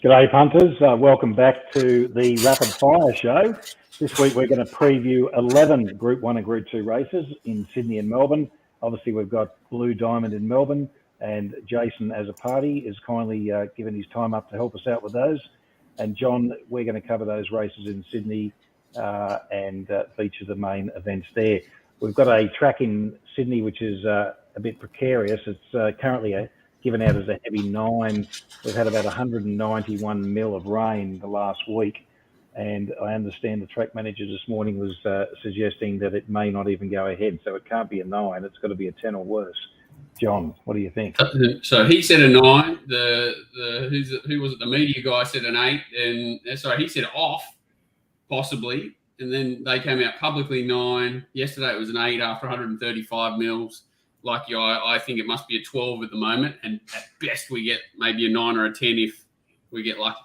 G'day punters, welcome back to the Rapid Fire Show. This week we're going to preview 11 Group 1 and Group 2 races in Sydney and Melbourne. Obviously we've got Blue Diamond in Melbourne, and Jason as a party is kindly given his time up to help us out with those. And John, we're going to cover those races in Sydney and feature the main events there. We've got a track in Sydney which is a bit precarious. It's currently given out as a heavy 9. We've had about 191 mil of rain the last week, and I understand the track manager this morning was suggesting that it may not even go ahead, so it can't be a 9, it's got to be a 10 or worse. John, what do you think? So he said a 9. Who was it? The media guy said an 8, and sorry, he said off, possibly, and then they came out publicly 9. Yesterday it was an 8 after 135 mils. Like you, I think it must be a 12 at the moment, and at best we get maybe a 9 or a 10 if we get lucky.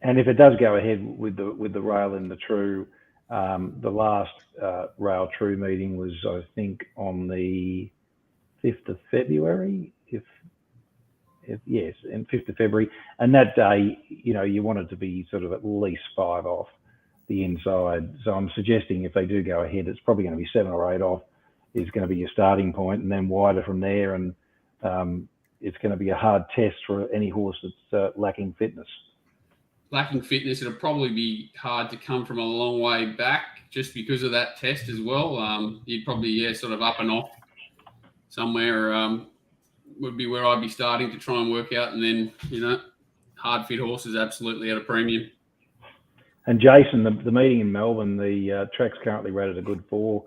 And if it does go ahead with the rail and the true, the last rail true meeting was, I think, on the 5th of February. Yes, and 5th of February, and that day, you want it to be sort of at least 5 off the inside. So I'm suggesting if they do go ahead, it's probably going to be 7 or 8 off. Is going to be your starting point, and then wider from there, and it's going to be a hard test for any horse that's lacking fitness. Lacking fitness, it'll probably be hard to come from a long way back just because of that test as well. You'd probably, sort of up and off somewhere would be where I'd be starting to try and work out, and then, hard fit horses absolutely at a premium. And Jason, the meeting in Melbourne, the track's currently rated a good 4.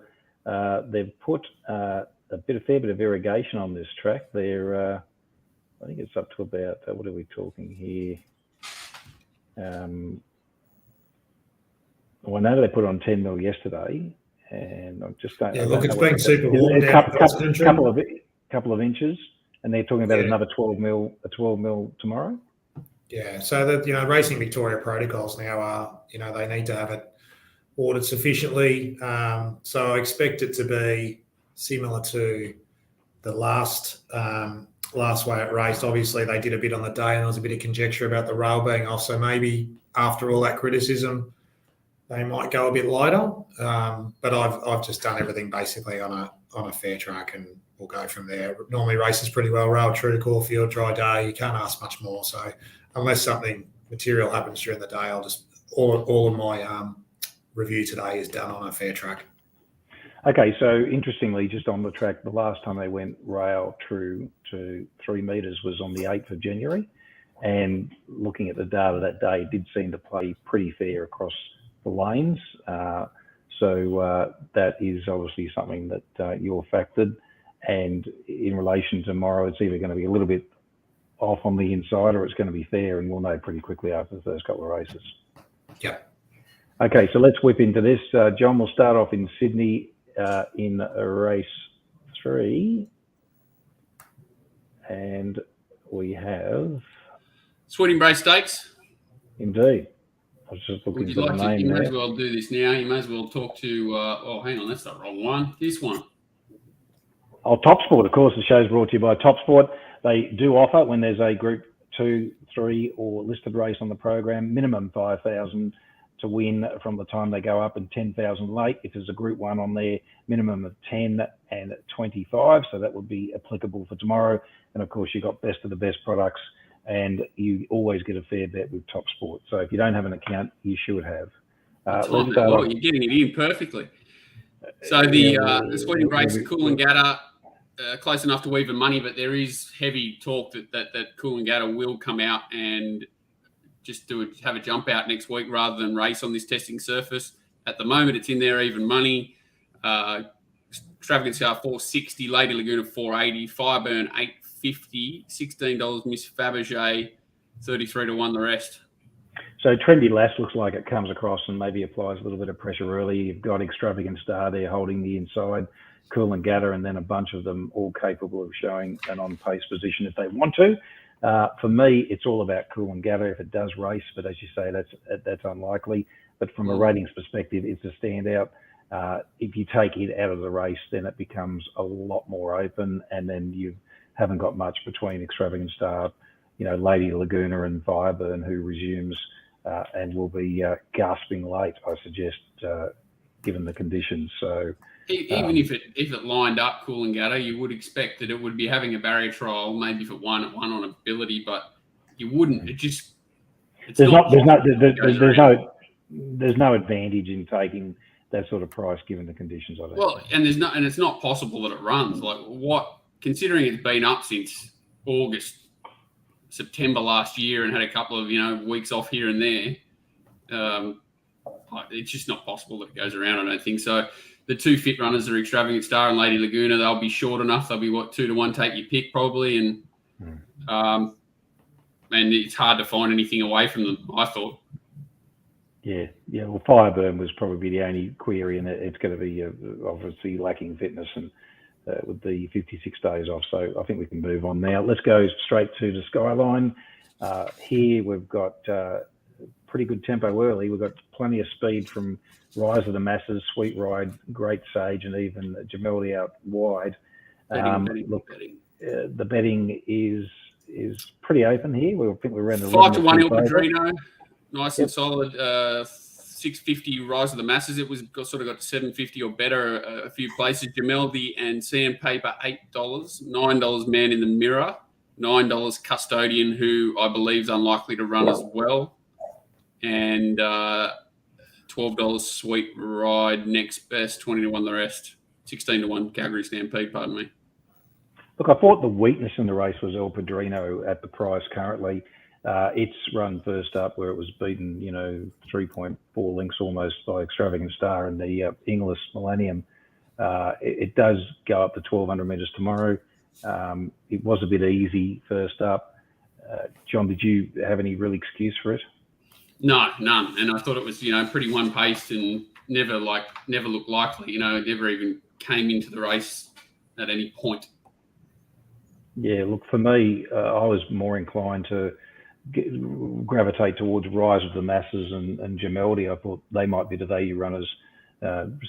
They've put a fair bit of irrigation on this track. They're, I think it's up to about, what are we talking here? Well, I know they put on 10 mil yesterday, and I just don't. Yeah, look, it's been super warm down couple of inches, and they're talking about another 12 mil tomorrow. Yeah, so that Racing Victoria protocols now are, they need to have it ordered sufficiently, so I expect it to be similar to the last way it raced. Obviously, they did a bit on the day, and there was a bit of conjecture about the rail being off. So maybe after all that criticism, they might go a bit lighter. But I've just done everything basically on a fair track, and we'll go from there. Normally races pretty well. Rail true to Caulfield, dry day. You can't ask much more. So unless something material happens during the day, I'll just all of my review today is done on a fair track. Okay, so interestingly, just on the track, the last time they went rail true to 3 metres was on the 8th of January. And looking at the data that day, it did seem to play pretty fair across the lanes. So that is obviously something that you're factored. And in relation to tomorrow, it's either going to be a little bit off on the inside or it's going to be fair, and we'll know pretty quickly after the first couple of races. Yeah. Okay, so let's whip into this. John, will start off in Sydney in race 3. And we have... Sweet Embrace Stakes. Indeed. I was just looking for the name. You may as well do this now. You may as well talk to... hang on, that's the wrong one. This one. Oh, TopSport, of course. The show's brought to you by TopSport. They do offer, when there's a Group 2, 3 or listed race on the program, minimum 5,000 to win from the time they go up, and 10,000 late. If there's a Group 1 on there, minimum of 10 and 25, so that would be applicable for tomorrow. And of course, you've got best of the best products, and you always get a fair bet with TopSport. So if you don't have an account, you should have. You're getting it in perfectly. So the Sweet Embrace, the Coolangatta, close enough to even money, but there is heavy talk that Coolangatta will come out and just have a jump out next week rather than race on this testing surface. At the moment, it's in there even money. Extravagant Star 460, Lady Laguna 480, Fireburn 850, $16 Miss Fabergé, 33 to 1 the rest. So Trendy Lass looks like it comes across and maybe applies a little bit of pressure early. You've got Extravagant Star there holding the inside, Coolangatta, and then a bunch of them all capable of showing an on-pace position if they want to. For me, it's all about Coolangatta if it does race, but as you say, that's unlikely. But from a ratings perspective, it's a standout. If you take it out of the race, then it becomes a lot more open, and then you haven't got much between Extravagant Star, Lady Laguna and Fireburn, who resumes and will be gasping late, I suggest, given the conditions. So even if it lined up Coolangatta, you would expect that it would be having a barrier trial. Maybe if it won on ability, but you wouldn't. There's no advantage in taking that sort of price given the conditions. I don't. Well, and it's not possible that it runs. Considering it's been up since September last year and had a couple of weeks off here and there. It's just not possible that it goes around. I don't think so. The two fit runners are Extravagant Star and Lady Laguna. They'll be short enough. They'll be 2-1, take your pick probably, and it's hard to find anything away from them, I thought. Yeah. Well, Fireburn was probably the only query, and it's going to be obviously lacking fitness and with the 56 days off. So I think we can move on now. Let's go straight to the Skyline. Here we've got pretty good tempo early. We've got plenty of speed from Rise of the Masses, Sweet Ride, Great Sage, and even Gemelli out wide. The betting is pretty open here. I think we're around the 5-1 Il Padrino, nice and solid. 650 Rise of the Masses. It was got to 750 or better a few places. Gemelli and Sandpaper $8, $9 Man in the Mirror, $9 Custodian, who I believe is unlikely to run as well, and $12 Sweet Ride Next Best, 20-1 the rest, 16-1 Calgary Stampede. Pardon me. Look, I thought the weakness in the race was El Padrino at the price currently. It's run first up where it was beaten, 3.4 lengths almost by Extravagant Star in the Inglis Millennium. It does go up to 1,200 metres tomorrow. It was a bit easy first up. John, did you have any real excuse for it? No, none. And I thought it was, pretty one-paced and never looked likely. It never even came into the race at any point. Yeah, look, for me, I was more inclined to gravitate towards Rise of the Masses and Gemelli. I thought they might be the value runners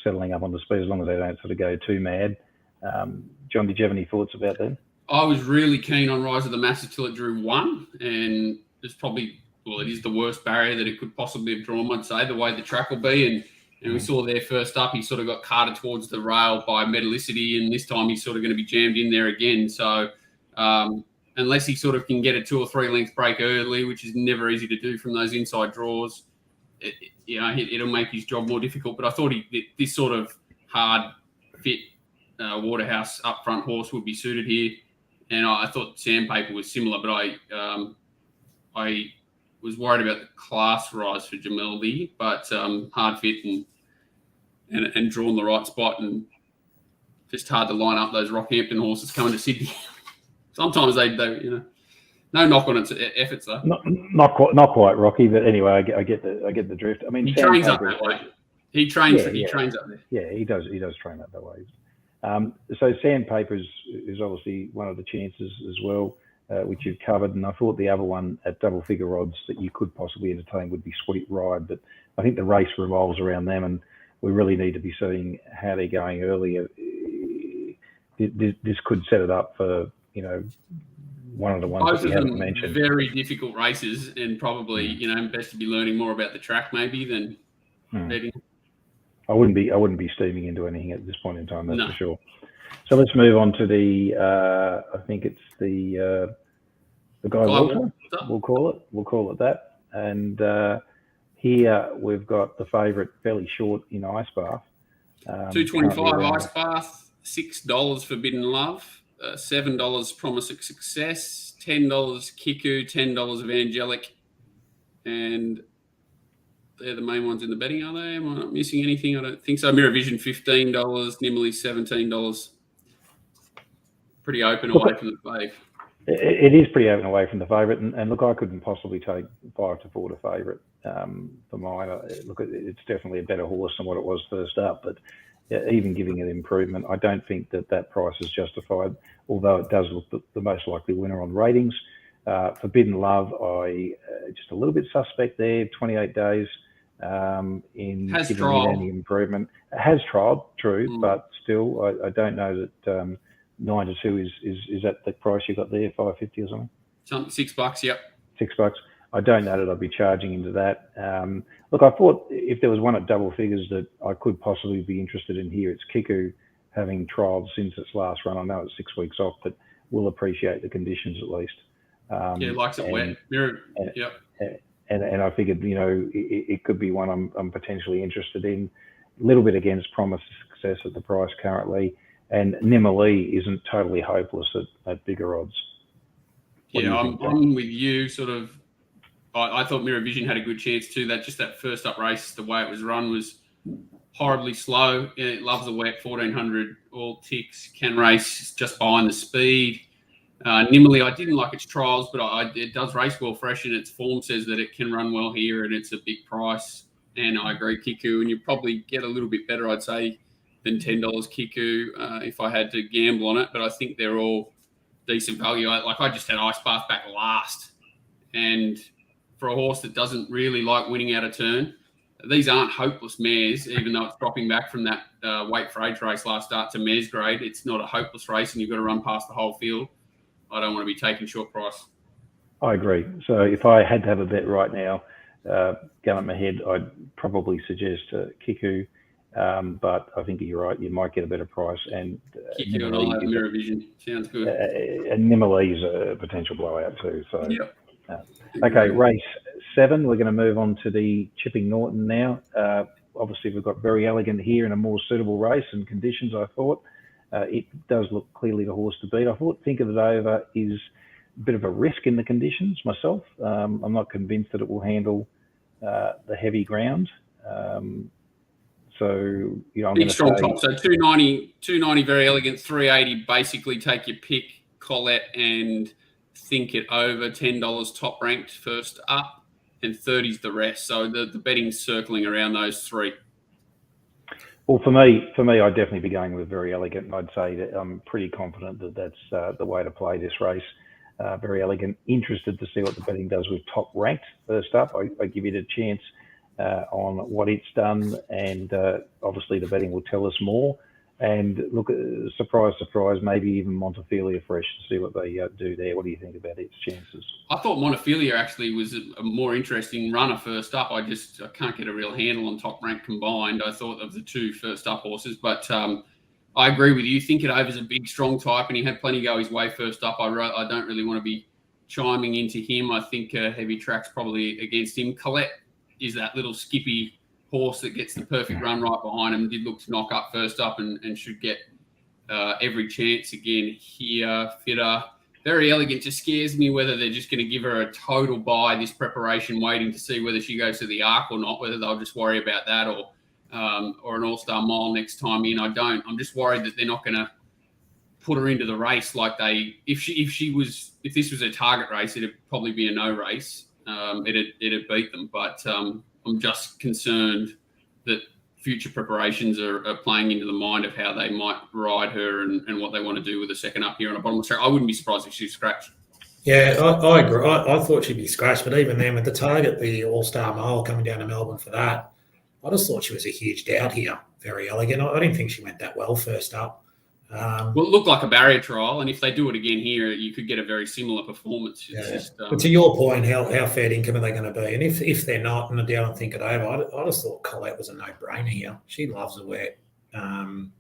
settling up on the speed as long as they don't sort of go too mad. John, did you have any thoughts about that? I was really keen on Rise of the Masses till it drew 1, and it's probably, it is the worst barrier that it could possibly have drawn, I'd say, the way the track will be. And we saw there first up, he sort of got carted towards the rail by Metallicity, and this time he's sort of going to be jammed in there again. So unless he sort of can get a 2 or 3 length break early, which is never easy to do from those inside draws, it'll make his job more difficult. But I thought this sort of hard fit Waterhouse up front horse would be suited here. And I thought Sandpaper was similar, but I was worried about the class rise for Gemelli, but hard fit and drawn the right spot, and just hard to line up those Rockhampton horses coming to Sydney. Sometimes they no knock on its efforts though. Not quite Rocky, but anyway, I get the drift. I mean, he trains up that way. He trains up there. Yeah, he does train up that way. So Sandpaper is obviously one of the chances as well, which you've covered. And I thought the other one at double figure odds that you could possibly entertain would be Sweet Ride, but I think the race revolves around them, and we really need to be seeing how they're going earlier. This could set it up for, one of the ones both that we haven't mentioned. Very difficult races, and probably, best to be learning more about the track maybe than betting. I wouldn't be steaming into anything at this point in time, that's for sure. So let's move on to the I think it's the Guy Walter. We'll call it that. And here we've got the favourite fairly short in Ice Bath. $2.25 Ice Bath, $6 Forbidden Love, $7 Promise of Success, $10 Kiku, $10 Evangelic, and they're the main ones in the betting, are they? Am I not missing anything? I don't think so. Mirror Vision, $15, Nimley, $17. Pretty open away from the fave. It is pretty open away from the favourite, and look, I couldn't possibly take 5 to 4 to favourite for mine. Look, it's definitely a better horse than what it was first up, but even giving it improvement, I don't think that price is justified, although it does look the most likely winner on ratings. Forbidden Love, just a little bit suspect there, 28 days in has giving trial. it any improvement. It has trialled, true, but still, I don't know that 9 to 2 is that the price you got there, $5.50 or something? Something $6, yep. $6. I don't know that I'd be charging into that. Look, I thought if there was one at double figures that I could possibly be interested in here, it's Kiku, having trialled since its last run. I know it's 6 weeks off, but we'll appreciate the conditions at least. Likes it wet. Yep. And I figured, it could be one I'm potentially interested in. A little bit against promise of success at the price currently. And Nimali isn't totally hopeless at bigger odds. I'm with you. Sort of, I thought Mirror Vision had a good chance too. That first up race, the way it was run was horribly slow. It loves the wet, 1400, all ticks, can race just behind the speed. Nimali, I didn't like its trials, but it does race well fresh, and its form says that it can run well here, and it's a big price. And I agree, Kiku, and you probably get a little bit better, I'd say, than $10 Kiku if I had to gamble on it. But I think they're all decent value. I just had Ice Bath back last, and for a horse that doesn't really like winning out of turn, these aren't hopeless mares, even though it's dropping back from that weight for age race last start to mares grade. It's not a hopeless race, and you've got to run past the whole field. I don't want to be taking short price. I agree. So if I had to have a bet right now, gun up my head, I'd probably suggest Kiku. But I think you're right. You might get a better price. And Kiku and I'll have Mirror Vision. Sounds good. And Nimali is a potential blowout too. So yep. Okay, race 7. We're going to move on to the Chipping Norton now. Obviously, we've got Very Elegant here in a more suitable race and conditions, I thought. It does look clearly the horse to beat. I thought Think of It Over is a bit of a risk in the conditions myself. I'm not convinced that it will handle the heavy ground. I'm big strong top. So 290 Very Elegant, 380 basically take your pick, Colette and Think It Over, $10 top ranked first up, and 30's the rest. So the betting's circling around those three. Well, for me, I'd definitely be going with Very Elegant. I'd say that I'm pretty confident that that's the way to play this race. Very Elegant. Interested to see what the betting does with top ranked first up. I give it a chance on what it's done, and obviously the betting will tell us more. And look, surprise, maybe even Montefilia fresh to see what they do there. What do you think about its chances? I thought Montefilia actually was a more interesting runner first up. I can't get a real handle on top rank combined. I thought of the two first up horses, but I agree with you. Think It Over is a big, strong type, and he had plenty go his way first up. I don't really want to be chiming into him. I think heavy track's probably against him. Colette is that little skippy horse that gets the perfect run right behind him. Did look to knock up first up and should get every chance again here. Fitter. Very Elegant just scares me whether they're just going to give her a total buy this preparation, waiting to see whether she goes to the Arc or not, whether they'll just worry about that or an All-Star Mile next time in. I'm just worried that they're not going to put her into the race like they. If this was a target race, it'd probably be a no race. It'd beat them, but I'm just concerned that future preparations are playing into the mind of how they might ride her and what they want to do with the second up here on a bottomless track. I wouldn't be surprised if she's scratched. Yeah, I agree. I thought she'd be scratched, but even then, with the target, the All-Star Mile coming down to Melbourne for that, I just thought she was a huge doubt here. Very Elegant. I didn't think she went that well first up. Well, it looked like a barrier trial, and if they do it again here, you could get a very similar performance. But to your point, how fair income are they going to be? And if they're not, and I don't think it over, I just thought Colette was a no-brainer here. She loves the wet, and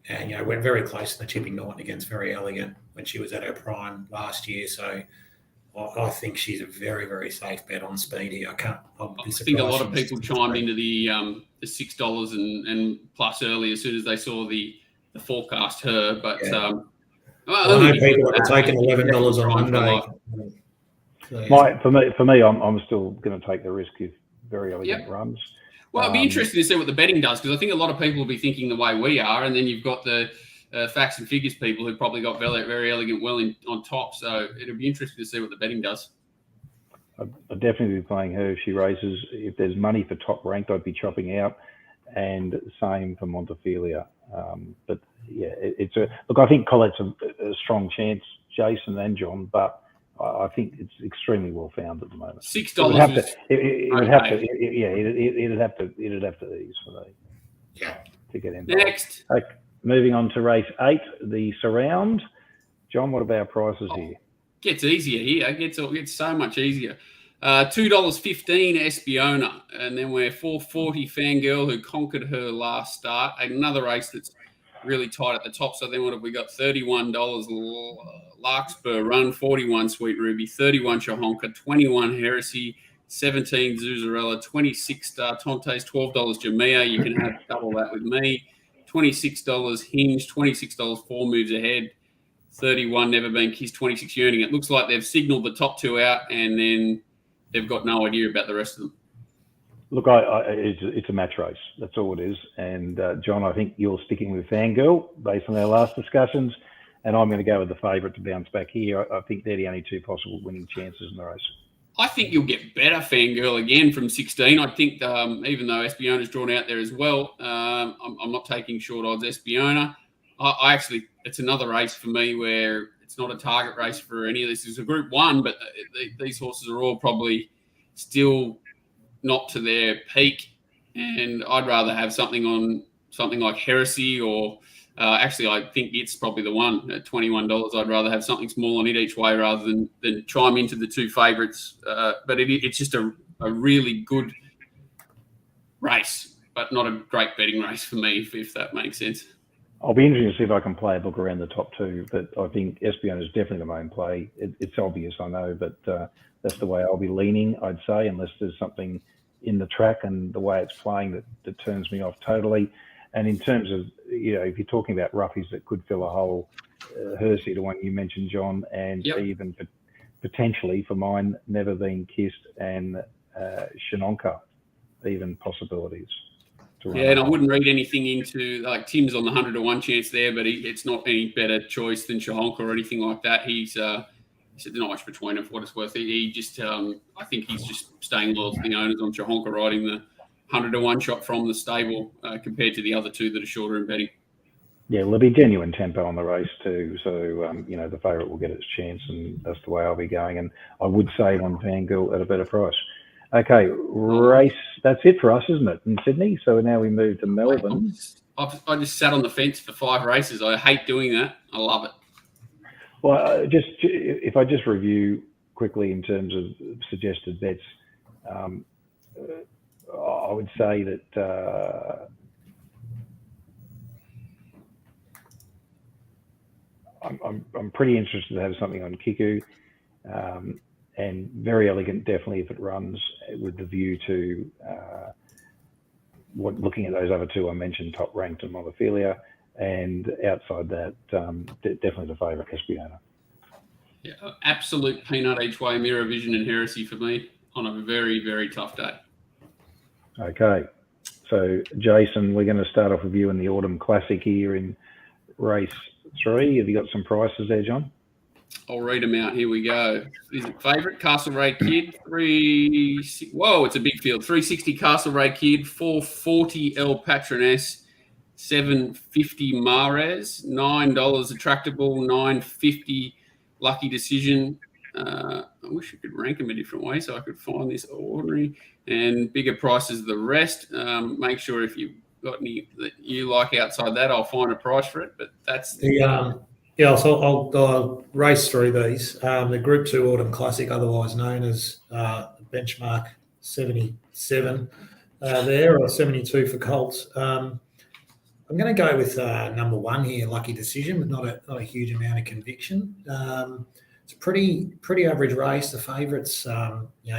went very close in the Chipping Norton against Very Elegant when she was at her prime last year. So I think she's a very, very safe bet on speed here. I think a lot of people chimed into the $6 and plus early as soon as they saw the forecast her, but I know people are taking $11 on Monday. For me, I'm still going to take the risk if Very Elegant runs. Well, it'd be interesting to see what the betting does, because I think a lot of people will be thinking the way we are, and then you've got the facts and figures people who probably got Very Elegant well on top. So it'll be interesting to see what the betting does. I'd definitely be playing her if she races. If there's money for top ranked, I'd be chopping out, and same for Montefilia. But yeah, look. I think Colette's a strong chance, Jason and John, but I think it's extremely well found at the moment. $6. It'd have to ease for to get in. Next, okay, moving on to race 8, the Surround. John, what about prices here? Gets easier here. It gets so much easier. $2.15 Espiona, and then we're $4.40 Fangirl, who conquered her last start. Another race that's really tight at the top. So then what have we got? $31 Larkspur Run, 41 Sweet Ruby, 31 Shahonka, 21 Heresy, 17 Zuzarella, 26 Star Tontes, $12 Jamea. You can have double that with me. $26 Hinge, $26 Four Moves Ahead, 31 Never Been Kissed, 26 Yearning. It looks like they've signalled the top two out, and then they've got no idea about the rest of them. Look, it's a match race. That's all it is. And John, I think you're sticking with Fangirl based on our last discussions, and I'm going to go with the favourite to bounce back here. I think they're the only two possible winning chances in the race. I think you'll get better Fangirl again from 16. I think even though Espiona's drawn out there as well, I'm not taking short odds Espiona. I actually, it's another race for me where it's not a target race for any of this. It's a Group 1, but these horses are all probably still not to their peak, and I'd rather have something like Heresy or actually I think it's probably the one at $21. I'd rather have something small on it each way rather than chime into the two favourites. But it's just a really good race, but not a great betting race for me, if that makes sense. I'll be interested to see if I can play a book around the top two, but I think Espiona is definitely the main play. It's obvious, I know, but that's the way I'll be leaning, I'd say, unless there's something in the track and the way it's playing that turns me off totally. And in terms of, if you're talking about roughies that could fill a hole, Hersey, the one you mentioned, John, and even potentially for mine, Never Been Kissed and Shinonka, even possibilities. Yeah, and I wouldn't read anything into, like, Tim's on the 100 to 1 chance there, but it's not any better choice than Shahonka or anything like that. He said there's not much between them for what it's worth. He just, I think he's just staying loyal to the owners on Shahonka, riding the 100 to 1 shot from the stable compared to the other two that are shorter in betting. Yeah, well, there'll be genuine tempo on the race too. So, the favourite will get its chance, and that's the way I'll be going. And I would save on Fangirl at a better price. Okay, race. That's it for us, isn't it, in Sydney? So now we move to Melbourne. I just sat on the fence for 5 races. I hate doing that. I love it. Well, if I just review quickly in terms of suggested bets, I would say that I'm pretty interested to have something on Kiku, and Very Elegant definitely if it runs, with the view to looking at those other two I mentioned, Top Ranked and Montefilia, and outside that, definitely the favourite, Espiona. Yeah, absolute peanut each way, Mirror Vision and Heresy for me on a very, very tough day. Okay, so Jason, we're going to start off with you in the Autumn Classic here in race 3. Have you got some prices there, John? I'll read them out. Here we go. Is it favourite? Castlereagh Kid. It's a big field. 360 Castlereagh Kid. 440 El Patroness. 750 Mares. $9 Attractable. 950 Lucky Decision. I wish I could rank them a different way so I could find this ordinary, and bigger prices the rest. Make sure if you've got any that you like outside that, I'll find a price for it. But that's the so I'll race through these. The Group 2 Autumn Classic, otherwise known as Benchmark 77 there, or 72 for Colts. I'm going to go with number 1 here, Lucky Decision, with not a huge amount of conviction. It's a pretty average race. The favourites,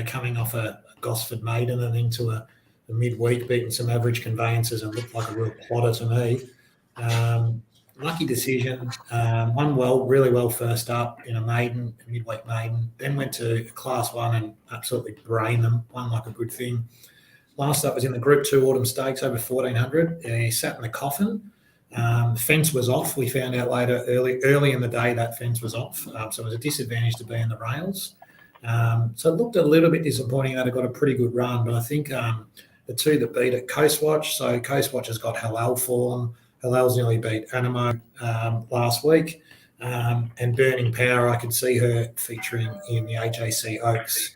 coming off a Gosford maiden and into a midweek, beating some average conveyances and looked like a real plotter to me. Lucky Decision, won really well first up in a midweek maiden, then went to Class 1 and absolutely brained them, won like a good thing. Last up was in the Group 2 Autumn Stakes over 1,400. He sat in the coffin. Fence was off. We found out later, early in the day, that fence was off. So it was a disadvantage to be in the rails. So it looked a little bit disappointing that it got a pretty good run, but I think the two that beat it, Coastwatch. So Coastwatch has got Halal form. Halal's nearly beat Animo last week. And Burning Power, I could see her featuring in the AJC Oaks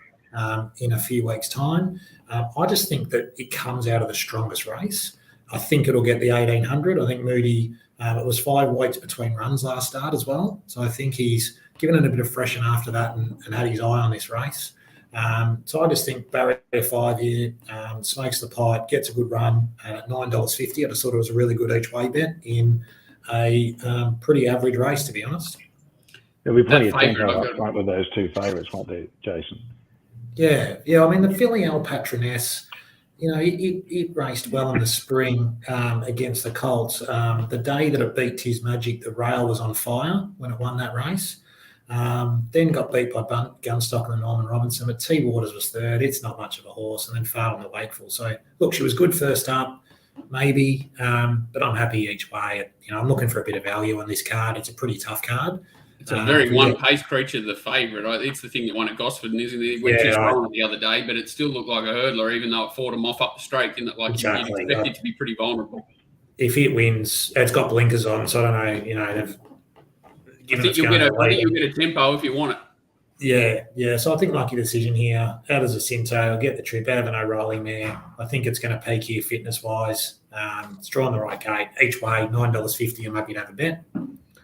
in a few weeks' time. I just think that it comes out of the strongest race. I think it'll get the 1,800. I think Moody, it was 5 weeks between runs last start as well. So I think he's given it a bit of freshen after that and had his eye on this race. So I just think barrier 5 here, smokes the pipe, gets a good run at $9.50. I just thought it was a really good each way bet in a pretty average race, to be honest. There'll be plenty of tempo up front with those two favourites, won't there, Jason? Yeah. I mean, the filly El Patroness, it raced well in the spring against the Colts. The day that it beat Tiz Magic, the rail was on fire when it won that race. Then got beat by Gunstock and Norman Robinson, but T Waters was third. It's not much of a horse, and then failed on the Wakeful. So, look, she was good first up, maybe, but I'm happy each way. I'm looking for a bit of value on this card. It's a pretty tough card. It's a very one-pace creature, the favourite. It's the thing that won at Gosford, isn't it? It went just wrong the other day, but it still looked like a hurdler, even though it fought him off up the straight, didn't it? Like exactly. You'd expect it to be pretty vulnerable. If it wins, it's got blinkers on, so I don't know, they've I think you'll get a tempo if you want it. Yeah. So I think lucky decision here. Out as a Cinto, get the trip out of an O'Reilly mare. I think it's going to peak here fitness-wise. It's drawing the right gate. Each way, $9.50. I'm happy to have a bet.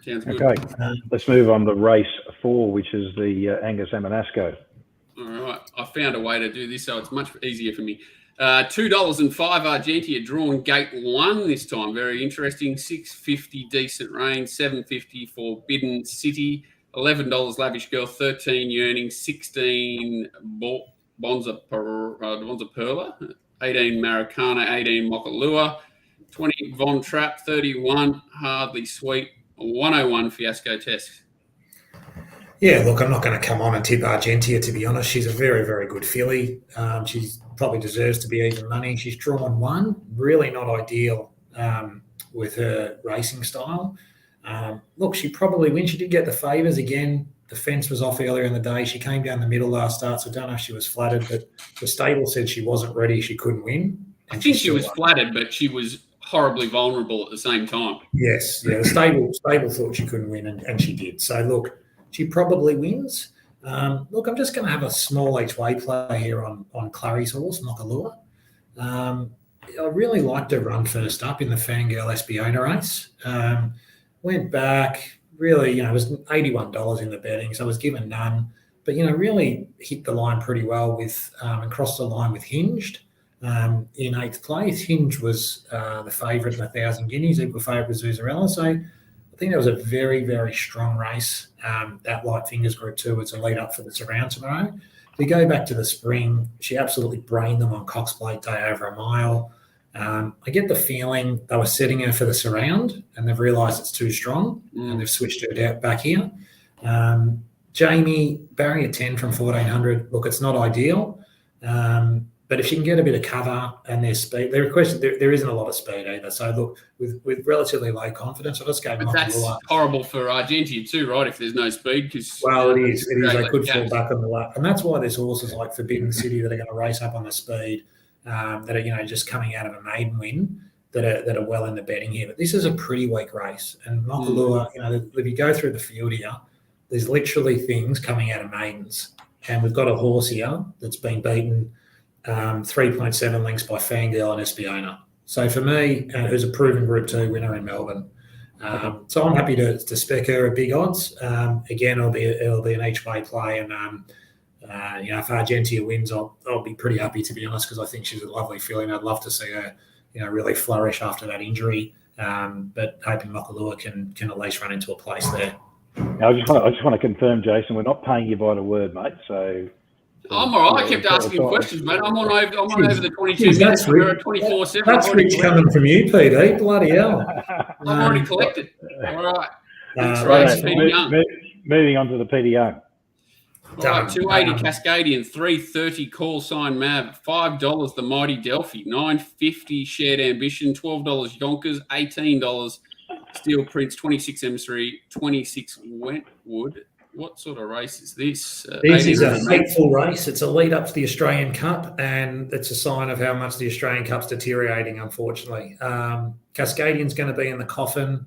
Sounds good. Okay, let's move on to race 4, which is the Angus Armanasco. All right. I found a way to do this, so it's much easier for me. $2.05 Argentia drawn gate 1 this time. Very interesting. $6.50 Decent Rain, $7.50 Forbidden City, $11 Lavish Girl, $13 Yearning, $16 Bonza Perla, $18 Maracana, $18 Mokalua, $20 Von Trapp, $31 Hardly Sweet, $101 Fiasco Test. Yeah, look, I'm not going to come on and tip Argentia, to be honest. She's a very, very good filly. She's probably deserves to be even money. She's drawn 1, really not ideal with her racing style. Look, she probably wins. She did get the favours again. The fence was off earlier in the day. She came down the middle last start, so I don't know if she was flattered, but the stable said she wasn't ready. She couldn't win. I think she was flattered, but she was horribly vulnerable at the same time. Yes, yeah. The stable thought she couldn't win, and she did. So, look, she probably wins. Look, I'm just going to have a small each way play here on Clary's horse, Mokalua. I really liked her run first up in the Fangirl Espiona race. Went back, really, it was $81 in the betting, so I was given none. But, really hit the line pretty well with and crossed the line with Hinged in 8th place. Hinge was the favourite in 1,000 guineas, equal favourite with Zuzarella. So I think that was a very, very strong race. That Light Fingers Group 2 was a lead up for the Surround tomorrow. If we go back to the spring, she absolutely brained them on Cox Plate Day over a mile. I get the feeling they were setting her for the Surround and they've realised it's too strong and they've switched her back here. Jamie, barrier 10 from 1,400. Look, it's not ideal. But if she can get a bit of cover and their speed, there isn't a lot of speed either. So, look, with relatively low confidence, I'll just go. But that's horrible for Argentia too, right? If there's no speed, because it is. They could fall back on the lap, and that's why there's horses like Forbidden City that are going to race up on the speed, that are just coming out of a maiden win, that are well in the betting here. But this is a pretty weak race, and Mokalua, if you go through the field here, there's literally things coming out of maidens, and we've got a horse here that's been beaten 3.7 lengths by Fangirl and Espiona. So for me, who's a proven Group 2 winner in Melbourne. So I'm happy to spec her at big odds. Again, it'll be an each way play, and if Argentia wins, I'll be pretty happy, to be honest, because I think she's a lovely filly. I'd love to see her, really flourish after that injury. But hoping Mokalua can at least run into a place there. I just want to confirm, Jason, we're not paying you by the word, mate. So. I'm all right. I kept asking questions, mate. I'm on over the 22 minutes. We're at 24/7. That's rich coming from you, PD. Bloody hell. I'm already collected. All right. Moving on to the PD Young. All right, 280 Cascadian, 330 Call Sign Mav, $5 the Mighty Delphi, $9.50 Shared Ambition, $12 Yonkers, $18 Steel Prince, 26 Emissary, 26 Wentwood. What sort of race is this? This is a hateful race. It's a lead up to the Australian Cup, and it's a sign of how much the Australian Cup's deteriorating, unfortunately. Cascadian's going to be in the coffin.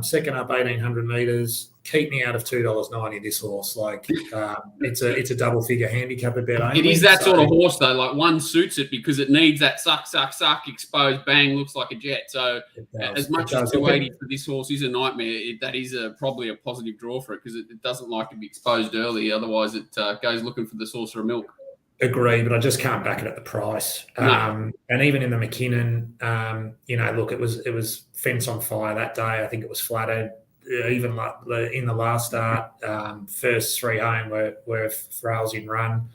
Second up, 1,800 metres. Keep me out of $2.90. This horse, like it's a double figure handicap bet only. It is that sort of horse though. Like one suits it because it needs that suck, exposed, bang, looks like a jet. So as much as 280 for this horse is a nightmare, that is probably a positive draw for it because it doesn't like to be exposed early. Otherwise, it goes looking for the saucer of milk. Agree, but I just can't back it at the price. No. And even in the McKinnon, look, it was fence on fire that day. I think it was flattered. Even in the last start, first three home were Frails in run.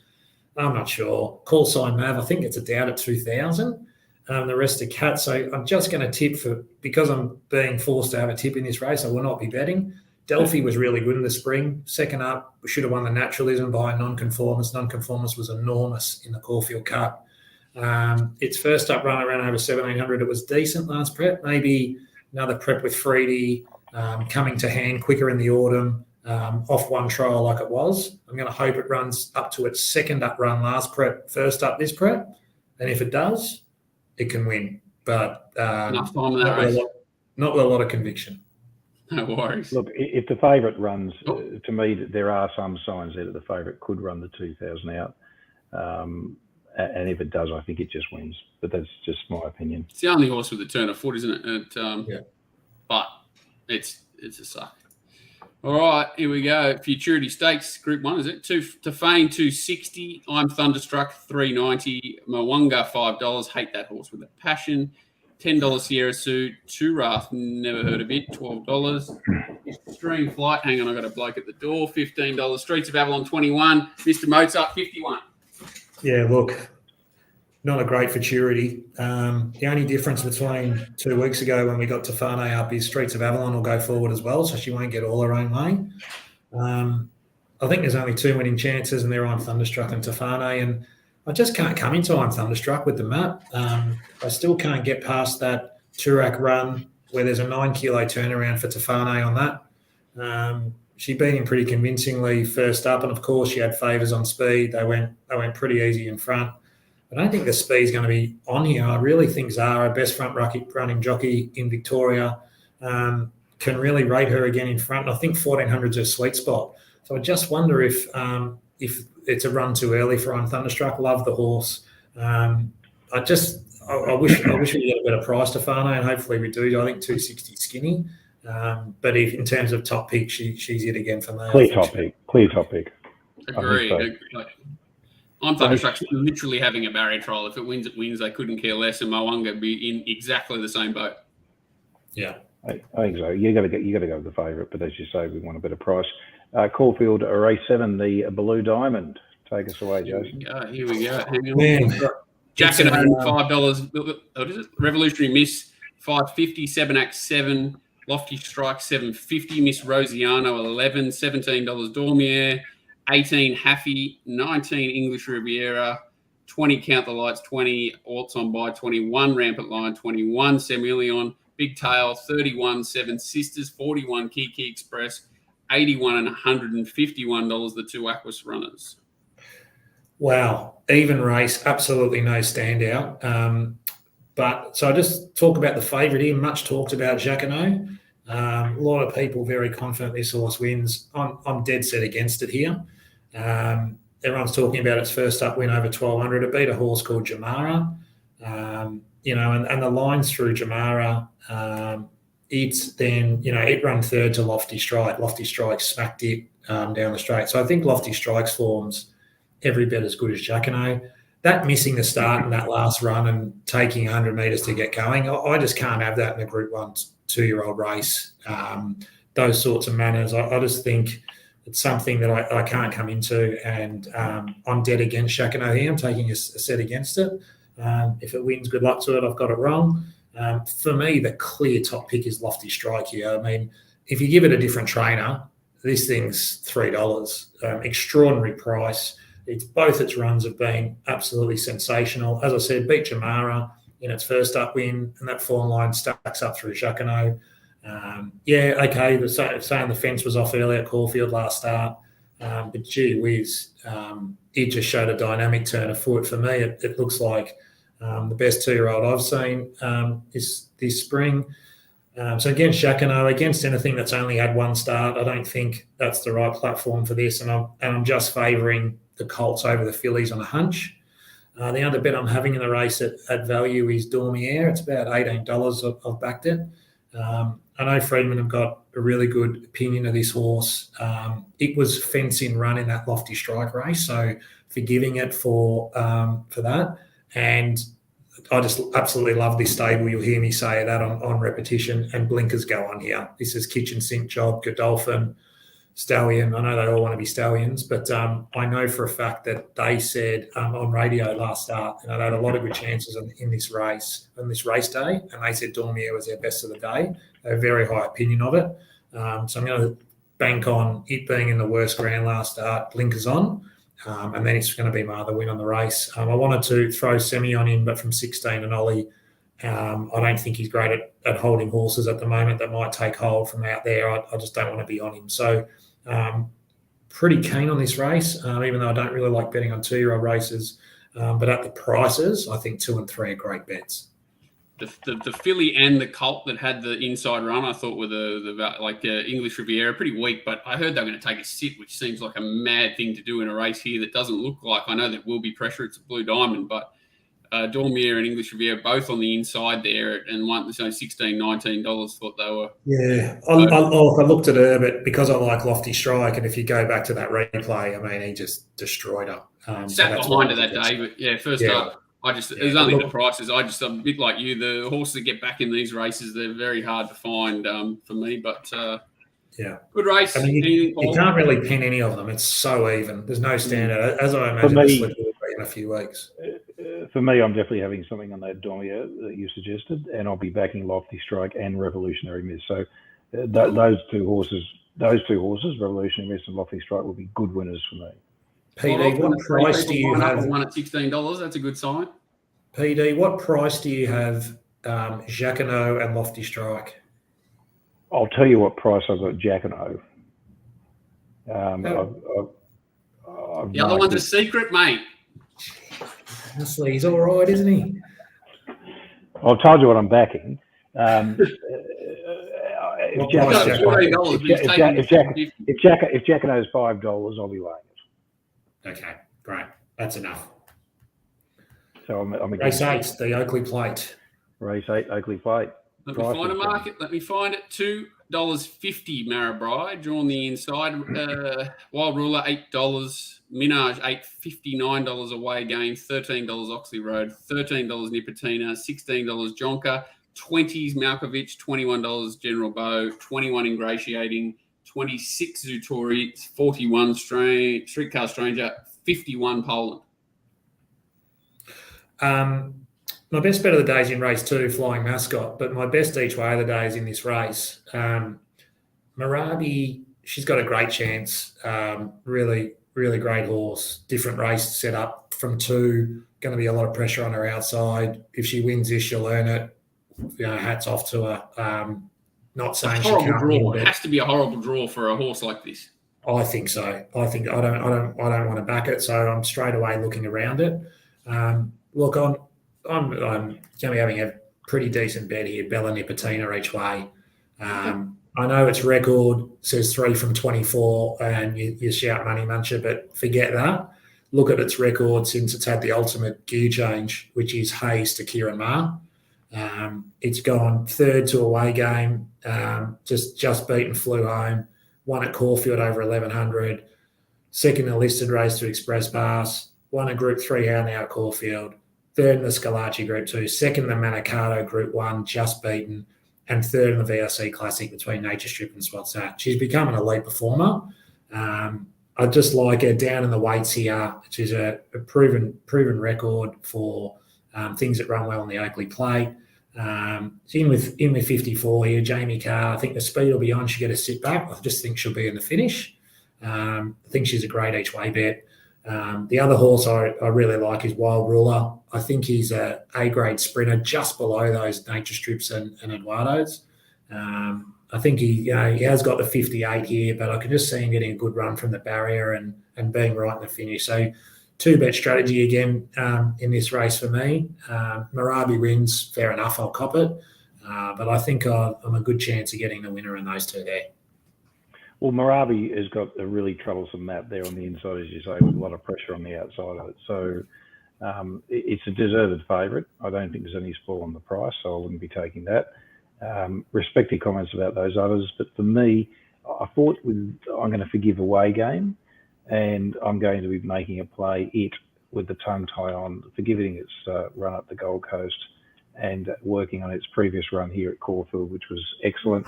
I'm not sure. Call sign Mav, I think it's a doubt at 2,000. The rest are cat. So I'm just going to tip because I'm being forced to have a tip in this race, I will not be betting. Delphi was really good in the spring. Second up, we should have won the naturalism by non-conformist. Non-conformist was enormous in the Caulfield Cup. Its first up run around over 1,700. It was decent last prep. Maybe another prep with Freedy coming to hand quicker in the autumn off one trial like it was. I'm going to hope it runs up to its second up run last prep, first up this prep. And if it does, it can win. But enough time in that race. Not with a lot of conviction. No worries. Look, if the favourite runs, to me, there are some signs there that the favourite could run the 2,000 out. And if it does, I think it just wins. But that's just my opinion. It's the only horse with a turn of foot, isn't it? Yeah. But it's a suck. All right, here we go. Futurity Stakes, Group 1, is it? Tafane, $260. I'm Thunderstruck, $390. Mwanga, $5. Hate that horse with a passion. $10 Sierra Sue, Turath, never heard of it, $12. Extreme Flight, hang on, I got a bloke at the door, $15. Streets of Avalon, $21. Mr. Mozart, $51. Yeah, look, not a great Futurity. The only difference between 2 weeks ago when we got Tafane up is Streets of Avalon will go forward as well, so she won't get all her own way. I think there's only 2 winning chances, and they're on Thunderstruck and Tafane, and I just can't come into I'm Thunderstruck with the map. I still can't get past that Turak run where there's a 9 kilo turnaround for Tafane on that. She beat him pretty convincingly first up, and of course she had favours on speed. They went pretty easy in front. I don't think the speed's going to be on here. I really think Zara, best front running jockey in Victoria, can really rate her again in front. And I think 1,400's her sweet spot. So I just wonder if it's a run too early for I'm Thunderstruck. Love the horse. I wish we could get a better price to Fano, and hopefully we do. I think 260 skinny. But in terms of top pick, she's it again for me. Clear top pick. Agree. I'm Thunderstruck's literally having a barrier trial. If it wins, it wins. They couldn't care less, and Mwanga be in exactly the same boat. Yeah, I think so. You got to go with the favourite, but as you say, we want a better price. Caulfield race 7, the Blue Diamond. Take us away, Jason. Here we go. Hang on. Man, Jacket $5. What is it? Revolutionary Miss $5.50. 7 Act 7. Lofty Strike $7.50. Miss Rosiano $11. $17 Dormier. 18 Haffy. 19 English Riviera. 20 Count the Lights. 20 Orts on by. 21 Rampant Lion. 21 Semillon. Big Tail. 31 Seven Sisters. 41 Kiki Express. 81 and $151 the 2 Aquas runners. Wow, even race, absolutely no standout. But so I just talk about the favourite here. Much talked about Jacquinot. A lot of people very confident this horse wins. I'm dead set against it here. Everyone's talking about its first up win over 1,200. It beat a horse called Jamara. And the lines through Jamara. It's then, it ran third to Lofty Strike. Lofty Strike smacked it down the straight. So I think Lofty Strike's form's every bit as good as Jacquinot. That missing the start in that last run and taking 100 metres to get going, I just can't have that in a Group 1 2-year-old race. Those sorts of manners, I just think it's something that I can't come into, and I'm dead against Jacquinot here. I'm taking a set against it. If it wins, good luck to it. I've got it wrong. For me, the clear top pick is Lofty Strike here. I mean, if you give it a different trainer, this thing's $3. Extraordinary price. Both its runs have been absolutely sensational. As I said, beat Jamara in its first up win, and that form line stacks up through Jacquinot. Saying the fence was off early at Caulfield last start, but gee whiz, it just showed a dynamic turn of foot. For me, it looks like the best 2-year-old I've seen is this spring. So against Jacquinot, against anything that's only had one start, I don't think that's the right platform for this. And I'm just favouring the Colts over the fillies on a hunch. The other bet I'm having in the race at value is Dormier. It's about $18. I've backed it. I know Freedman have got a really good opinion of this horse. It was fence in run in that Lofty Strike race, so forgiving it for that. And I just absolutely love this stable. You'll hear me say that on repetition, and blinkers go on here. This is kitchen sink job, Godolphin, Stallion. I know they all want to be Stallions, but I know for a fact that they said on radio last start, they had a lot of good chances in this race, on this race day, and they said Dormier was their best of the day. They have a very high opinion of it. So I'm going to bank on it being in the worst ground last start, blinkers on, and then it's going to be the win on the race. I wanted to throw Semi on him, but from 16 and Ollie, I don't think he's great at holding horses at the moment that might take hold from out there. I just don't want to be on him. So pretty keen on this race, even though I don't really like betting on 2-year-old races. But at the prices, I think 2 and 3 are great bets. The filly and the colt that had the inside run, I thought were the English Riviera, pretty weak. But I heard they were going to take a sit, which seems like a mad thing to do in a race here that doesn't look like. I know there will be pressure. It's a Blue Diamond, but Dormier and English Riviera both on the inside there, and one $16, $19. Thought they were. Yeah, I looked at her, but because I like Lofty Strike, and if you go back to that replay, I mean, he just destroyed her. Sat behind her that day, but yeah, first up. It was only the prices. I'm a bit like you. The horses that get back in these races, they're very hard to find for me. But good race. I mean, you can't really pin any of them. It's so even. There's no standard. As I imagine, the slip will be in a few weeks. For me, I'm definitely having something on that Dormier that you suggested, and I'll be backing Lofty Strike and Revolutionary Miss. So those two horses, Revolutionary Miss and Lofty Strike, will be good winners for me. PD, what price do you have? One at $16. That's a good sign. PD, what price do you have Jacquinot and Lofty Strike? I'll tell you what price I've got Jacquinot. The other one's a secret, mate. Honestly, he's all right, isn't he? I've told you what I'm backing. If Jacquinot is $5, I'll be weighing it. Okay, great. That's enough. So I'm race 8, the Oakleigh Plate. Race 8, Oakleigh Plate. Let me find a market. Let me find it. $2.50 Maribri, drawn the inside. Wild Ruler, $8. Minaj, $8.59 away game. $13 Oxley Road. $13 Nipotina. $16 Jonker. 20s Malkovich. $21 General Bow. 21 Ingratiating. 26 Zutori. 41 Streetcar Stranger. 51 Poland. My best bet of the day is in race 2, Flying Mascot, but my best each way of the day is in this race. Marabi, she's got a great chance. Really, really great horse. Different race set up from 2. Going to be a lot of pressure on her outside. If she wins this, she'll earn it. Hats off to her. Not saying she can't win, it has to be a horrible draw for a horse like this. I think so. I don't want to back it, so I'm straight away looking around it. Look, I'm going to be having a pretty decent bet here, Bella Nipotina each way. I know its record says 3 from 24 and you shout money muncher, but forget that. Look at its record since it's had the ultimate gear change, which is Hayes to Kieran Ma. It's gone 3rd to away game, just beaten, flew home, won at Caulfield over 1100, 2nd in a listed race to Express Pass, won a Group 3 hound now at Caulfield, 3rd in the Scalacci Group 2, 2nd in the Manicato Group 1, just beaten, and 3rd in the VRC Classic between Nature Strip and Swatsat. She's become an elite performer. I just like her down in the weights here, which is a proven record for things that run well on the Oakleigh Plate. In with 54 here, Jamie Carr. I think the speed will be on. She'll get a sit back. I just think she'll be in the finish. I think she's a great each way bet. The other horse I really like is Wild Ruler. I think he's a A-grade sprinter just below those Nature Strips and Eduardo's. I think he has got the 58 here, but I can just see him getting a good run from the barrier and being right in the finish. So 2-bet strategy again in this race for me. Marabi wins, fair enough, I'll cop it. But I think I'm a good chance of getting the winner in those two there. Well, Marabi has got a really troublesome map there on the inside, as you say, with a lot of pressure on the outside of it. So it's a deserved favourite. I don't think there's any spoil on the price, so I wouldn't be taking that. Respect your comments about those others, but for me, I thought I'm going to forgive away game, and I'm going to be making a play with the tongue tie on, forgiving its run up the Gold Coast and working on its previous run here at Caulfield, which was excellent.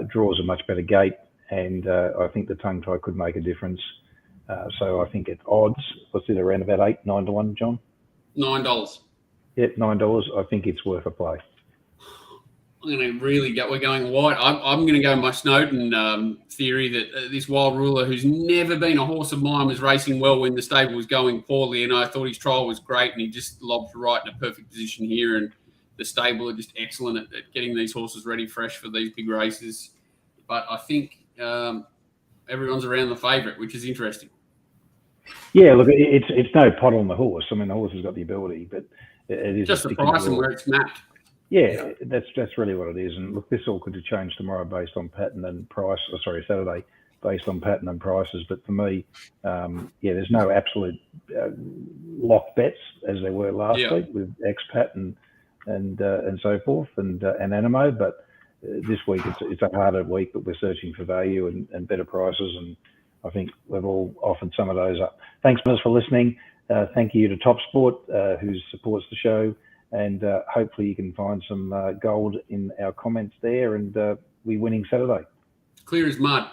Draws a much better gate, and I think the tongue tie could make a difference. So I think at odds, what's it, around about 8, 9 to 1, John? $9. Yep, $9. I think it's worth a play. I'm going to really we're going wide. I'm going to go my Snowden theory that this Wild Ruler, who's never been a horse of mine, was racing well when the stable was going poorly, and I thought his trial was great, and he just lobbed right in a perfect position here, and the stable are just excellent at getting these horses ready fresh for these big races. But I think everyone's around the favourite, which is interesting. Yeah, look, it's no pot on the horse. I mean, the horse has got the ability, but it is just the price and where it's mapped. Yeah, that's really what it is. And look, this all could have changed tomorrow based on pattern and price. Saturday based on pattern and prices. But for me, there's no absolute lock bets as there were last week with X-Pat and so forth and Animo. But this week it's a harder week, but we're searching for value and better prices. And I think we've all offered some of those up. Thanks, Miz, for listening. Thank you to Top Sport, who supports the show. And hopefully you can find some gold in our comments there, and we're winning Saturday. Clear as mud.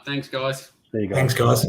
Thanks, guys. There you go. Thanks, guys.